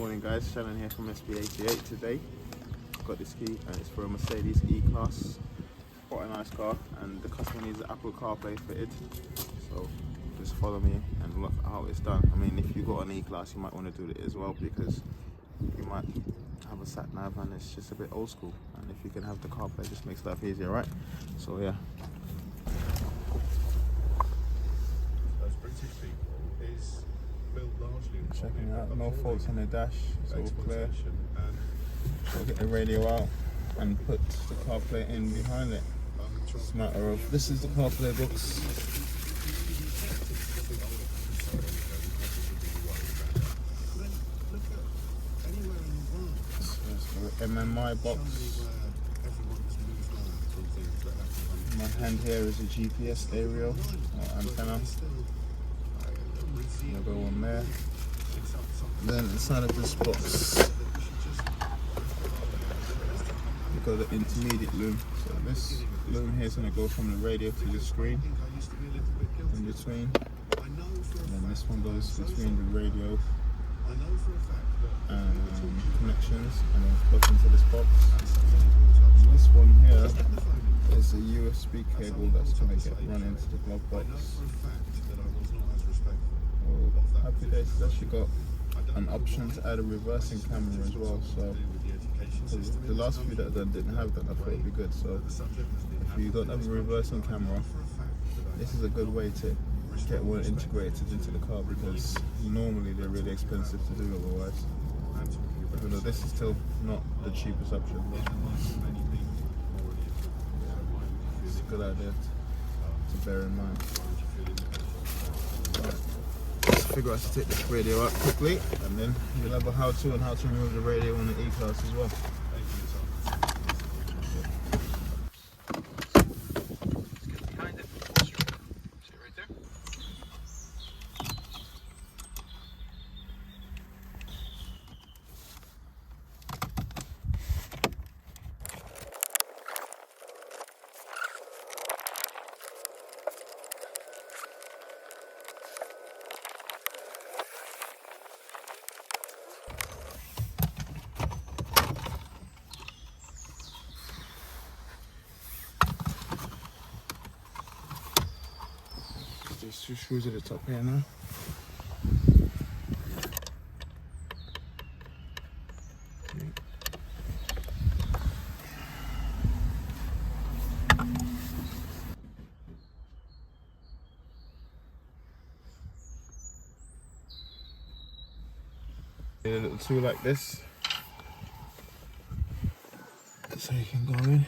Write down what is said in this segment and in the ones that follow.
Morning guys, Shannon here from SP88 today. Got this key and it's for a Mercedes E-Class. Quite a nice car, and the customer needs the Apple CarPlay fitted. So just follow me and look how it's done. I mean, if you got an E-Class, you might want to do it as well, because you might have a sat nav and it's just a bit old school. And if you can have the CarPlay, it just makes life easier, right? So yeah. Those British people is built largely on Checking out, no faults on the dash, it's all clear. So get the radio out and put the CarPlay in behind it. It's a matter of, this is the CarPlay box. So it's the MMI box. In my hand here is a GPS aerial or antenna. I'll go on there. Then inside of this box, you've got the intermediate loom. So this loom here is going to go from the radio to the screen in between. And then this one goes between the radio and connections, and then plugs into this box. And this one here is a USB cable that's going to get run into the glove box. Oh, happy days, it's actually got an option to add a reversing camera as well. So the last few that I done didn't have that. I thought it'd be good. So if you don't have a reversing camera, this is a good way to get one integrated into the car, because normally they're really expensive to do otherwise. Even though this is still not the cheapest option, it's a good idea to bear in mind. Let's figure out how to take this radio out quickly, and then you'll have a how-to on how to remove the radio on the E-Class as well. There's two screws at the top here now. A little tool like this, so you can go in.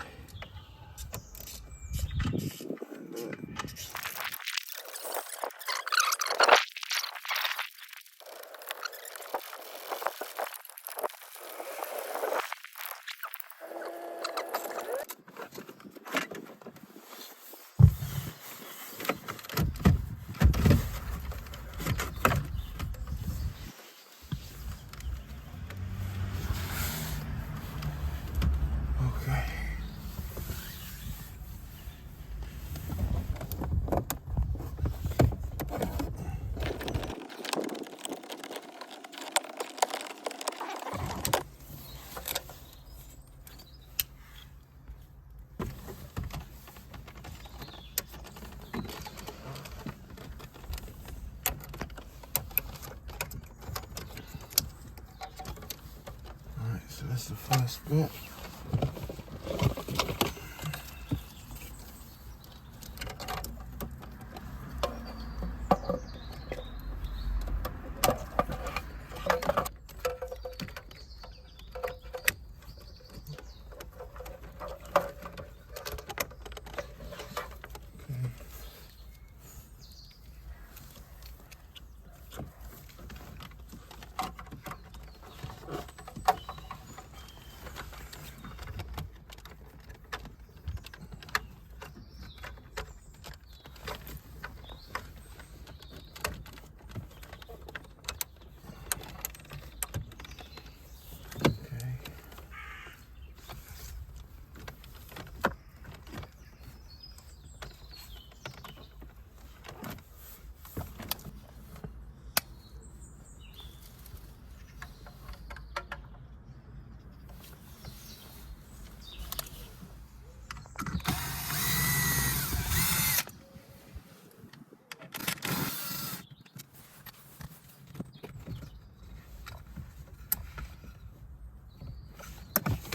So that's the first bit.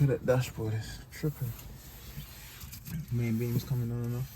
Look at that dashboard, it's tripping. Main beam's coming on and off.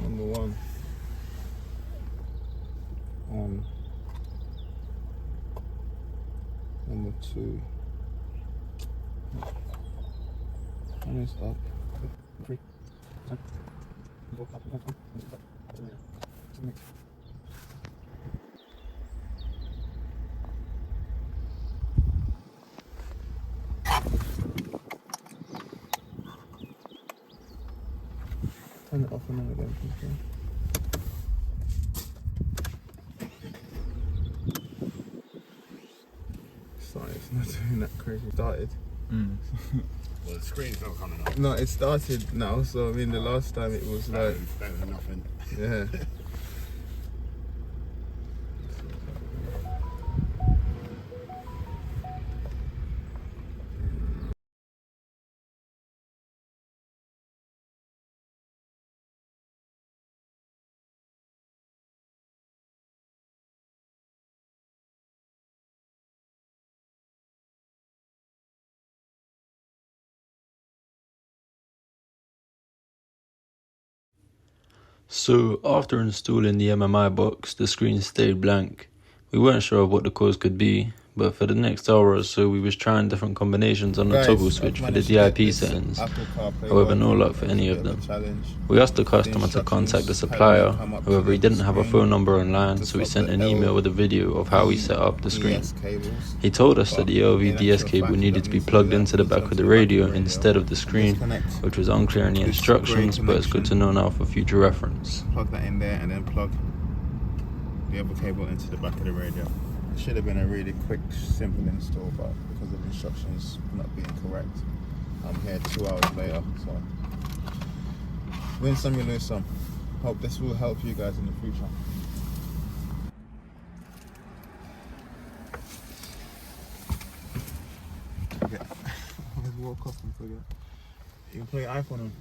Number 1 on. Number 2 and it's up. Turn it off and on again, please. Sorry, it's not doing that crazy. Started. Well, the screen's not coming up. No, it started now, so I mean the last time it was like better than nothing. yeah. So, after installing the MMI box, the screen stayed blank. We weren't sure of what the cause could be, but for the next hour or so we was trying different combinations on the toggle switch for the DIP settings. However, no luck for any of them. We asked the customer to contact the supplier, however he didn't have a phone number online, so we sent an email with a video of how we set up the screen. He told us that the LVDS cable needed to be plugged into the back of the radio instead of the screen, which was unclear in the instructions, but it's good to know now for future reference. Plug that in there and then plug the other cable into the back of the radio. It should have been a really quick, simple install, but because of the instructions not being correct, I'm here 2 hours later, so win some, you lose some. Hope this will help you guys in the future. Forget. I always walk off and forget. You can play iPhone on.